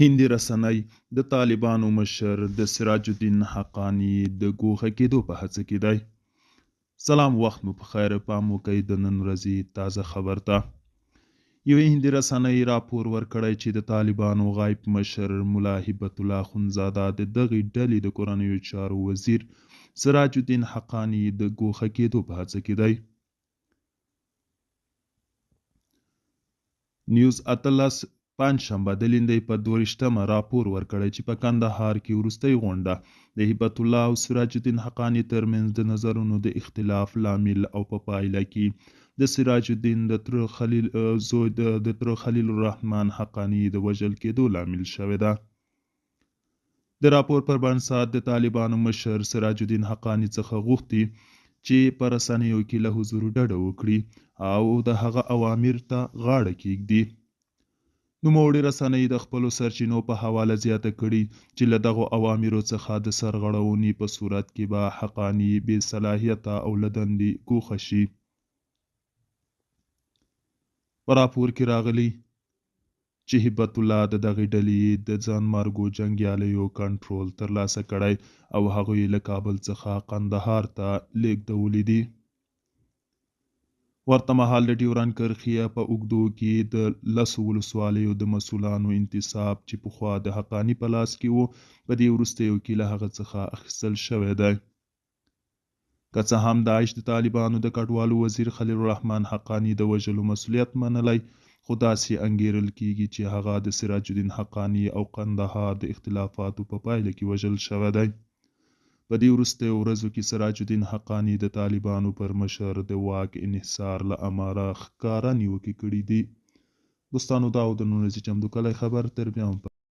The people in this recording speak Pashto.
هندي رسنۍ د طالبانو مشر د سراج الدین حقانی د ګوښه کېدو په هڅه کې دی. سلام، وخت مو په خیر. پام وکړئ د نن ورځې تازه خبر ته. یوې هندي رسنۍ راپور ورکړی چې د طالبانو غایب مشر ملا هبت الله اخندزاده د دغې ډلې د کورنیو چارو وزیر سراج الدین حقانی د ګوښه کېدو په هڅه کې دی. نیوز 18 پنجشنبه د لیندۍ په 22مه راپور ورکړی چې په کندهار کې وروستۍ غونډه د هبت الله او سراج الدین حقانی ترمنځ د نظرونو د اختلاف لامل او په پایله کې د سراج الدین د تره خلیل الرحمن حقانی د وژل کېدو لامل شوې ده. د راپور پر بنسټ د طالبانو مشر سراج الدین حقانی څخه غوښتي چې په رسنیو کې له حضور ډډه وکړي او د هغه اوامر ته غاړه کېږدي. نوموړې رسنۍ د خپلو سرچینو په حواله زیاته کړي چې له دغو اوامرو څخه د سرغړونې په صورت کې به حقانی بې صلاحیته او له دندې ګوښه شي. په راپور کې راغلي چې هبت الله د دغې ډلې د ځانمرګو جنګیالیو کنټرول ترلاسه کړی او هغوی له کابل څخه قندهار ته لیږدولي دي. ورته مهال د ډیورنډ کرښې په اوږدو کې د 10 ولسوالیو د مسؤلانو انتصاب چې پخوا د حقانی په لاس کې وو په دې وروستیو کې له هغه څخه اخیستل شوی دی. که څه هم داعش د طالبانو د کډوالو وزیر خلیل الرحمن حقانی د وژلو مسؤلیت منلی، خو داسې انګیرل کیږي چې هغه د سراج الدین حقانی او قندهار د اختلافاتو په پایله کې وژل شوی دی. په دې وروستیو ورځو کې سراج الدین حقانی د طالبانو پر مشر د واک انحصار له اماره ښکاره نیوکې کړي دي. دوستانو، دا و د نن ورځې چمتو کلی خبر. تر بیا هم